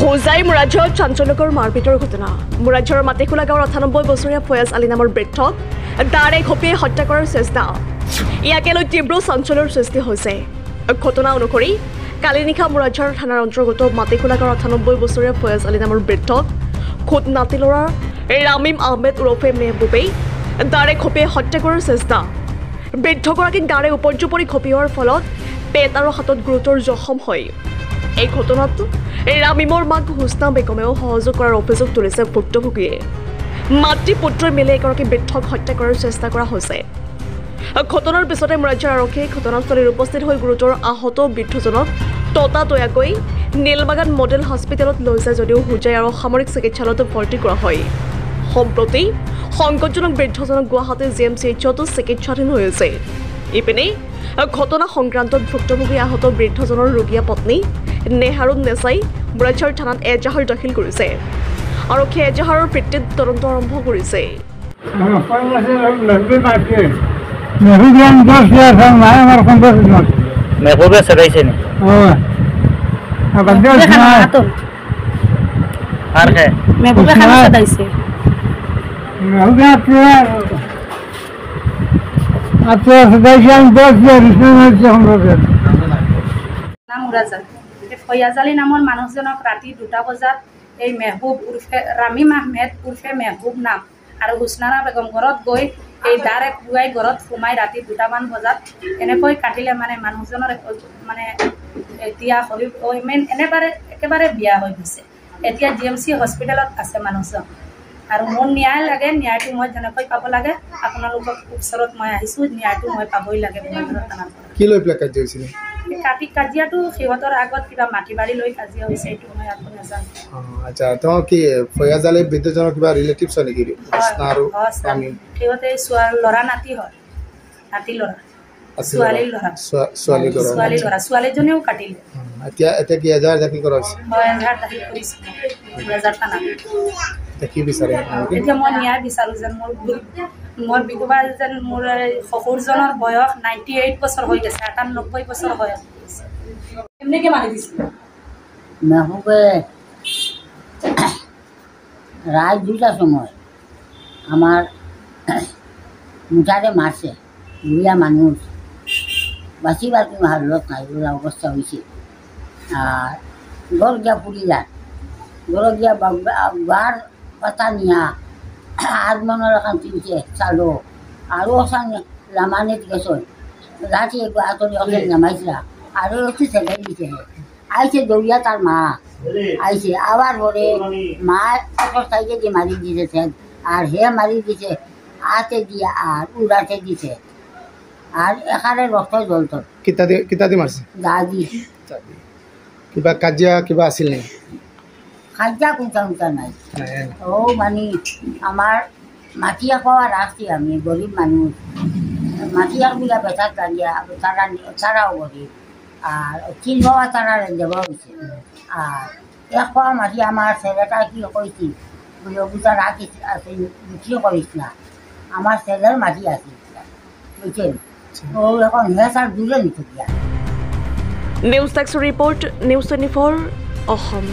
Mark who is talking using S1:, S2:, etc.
S1: হোজাই মুৰাজ্যত চাঞ্চল্যকৰ মাৰপিটৰ ঘটনা। মুৰাজ্যৰ মাটিখোলা গাঁৱৰ 98 বছৰীয়া ফয়াজ আলী নামৰ বৃদ্ধক দাৰে ঘপিয়াই হত্যা কৰাৰ চেষ্টা। ইয়াকে লৈ তীব্ৰ চাঞ্চল্যৰ সৃষ্টি হৈছে। ঘটনা অনুসৰি কালি নিশা মুৰাজ্যৰ থানাৰ অন্তৰ্গত মাটিখোলা গাঁৱৰ 98 বছৰীয়া ফয়াজ আলী নামৰ বৃদ্ধক খুদ নাতি ল'ৰা ৰামিম আহমেদ ওৰফে মেহবুবেই দাৰে ঘপিয়াই হত্যা কৰাৰ চেষ্টা। বৃদ্ধগৰাকীক দাৰে উপৰ্যুপৰি ঘপিওৱাৰ ফলত পেট আৰু হাতত গুৰুতৰ জখম হয়। এই ঘটনাত ৰামিমৰ মাক হুছনা বেগমেও সহযোগ কৰাৰ অভিযোগ তুলিছে ভুক্তভোগীয়ে। মাতৃ পুত্ৰই মিলি এগৰাকী বৃদ্ধক হত্যা কৰাৰ চেষ্টা কৰা হৈছে। ঘটনাৰ পিছতে মুৰাজ্যৰ আৰক্ষীয়ে ঘটনাস্থলীত উপস্থিত হৈ গুৰুতৰ আহত বৃদ্ধজনক ততাতৈয়াকৈ নীলবাগান মডেল হস্পিটেলত লৈ যায় যদিও হোজাই আৰু সামৰিক চিকিৎসালয়ত ভৰ্তি কৰা হয়। সম্প্ৰতি সংকটজনক বৃদ্ধজনক গুৱাহাটী GMCHত চিকিৎসাধীন হৈ আছে। ইপিনে ঘটনা সংক্ৰান্তত ভুক্তভোগী আহত বৃদ্ধজনৰ ৰোগীয়া পত্নী নেহাৰুন নেছাই মুৰাজ্যৰ থানাত এজাহাৰ দাখিল কৰিছে। আৰক্ষীয়ে এজাহাৰৰ ভিত্তিত তদন্ত আৰম্ভ কৰিছে।
S2: ফয়াজ আলী নামৰ মানুহজনক ৰাতি 2টা বজাত এই মেহবুব উৰ্ফে ৰামিম আহমেদ উৰ্ফে মেহবুব নাম আৰু হুছনা বেগম ঘৰত গৈ এই দাৰে খুৱাই ঘৰত সোমাই ৰাতি 2টামান বজাত এনেকৈ কাটিলে। মানে মানুহজনৰ মানে এতিয়া শৰীৰ একেবাৰে বিয়া হৈ গৈছে। এতিয়া GMC হস্পিটেলত আছে মানুহজন। আৰু মোৰ ন্যায় লাগে, ন্যায়টো মই যেনেকৈ পাব লাগে আপোনালোকৰ ওচৰত মই আহিছোঁ, ন্যায়টো মই পাবই লাগে।
S3: কি লৈ পেলাই কাজিয়া হৈছিলে?
S2: কাজিয়াটো সিহঁতৰ আগত কিবা মাটি বাৰী লৈ কাজিয়া হৈছে, এইটো মই আকৌ নাজানো।
S3: আচ্ছা, তেওঁ কি ফয়াজ আলী বৃদ্ধজনৰ কিবা ৰিলেটিভছ হয় নেকি?
S2: সিহঁতে ল'ৰা নাতি হয়, নাতি ল'ৰা ছোৱালীজনীও কাটিলে।
S3: এতিয়া কি এজাহাৰ দাখিল কৰা হৈছে?
S2: এজাহাৰ দাখিল কৰিছে এজাহাৰ থানাত।
S3: কি বিচাৰে?
S2: এতিয়া মই ন্যায় বিচাৰোঁ যেন মোৰ বিধৱা যেন মোৰ শহুৰজনৰ বয়স 98 বছৰ হৈ গৈছে, 98 বছৰ হৈ গৈছে। কেনেকৈ মাৰি দিছিলে?
S4: মেহবুবে রাত 2টার সময় আমার মুঠারে মারছে। বুড়িয়া মানুষ বাঁচিবার কোনো হালত নাই, ওরা অবস্থা হয়েছে। আর ঘর গিয়া পুড়ি যান, ঘর গিয়া বার পাতা নিয়া আগমনের এখন তিনটে চালো আরও ওখান লামানিত গেছে রাতে আতরি ওখানে নামাইছিলা আরও একটু ছেলে দিছে। আইসে দৌড়িয়া তার মা আইসে, আবার পরে মা একটা সাইডে দিয়ে মারি দিতেছে আর হে মারি দিছে হাতে দিয়ে আর উড়াতে দিছে আর এখানে রক্ত জ্বলত।
S3: কিতাদি মারছে?
S4: দাদি।
S3: কিবা কাজিয়া কিবা আছিল নেকি?
S4: কাজিয়া কোনটা নাই। ও মানে আমার মাটিয়া খাওয়া রাখছি, আমি গরিব মানুষ, মাটিয়ার গুলা বেচার কাজিয়া তারাও গরিব আর চিল বাবা তারা দেওয়া হয়েছে। আর এক পাওয়া মাটি আমার ছেলেটা কি কইছি বুঝা রাখি আছে বিক্রি করিস না, আমার ছেলের মাটি আছে বুঝছেন। ও এখন হেসার দূরে নিতে দিয়া।
S1: News desk report, news 24 Assam.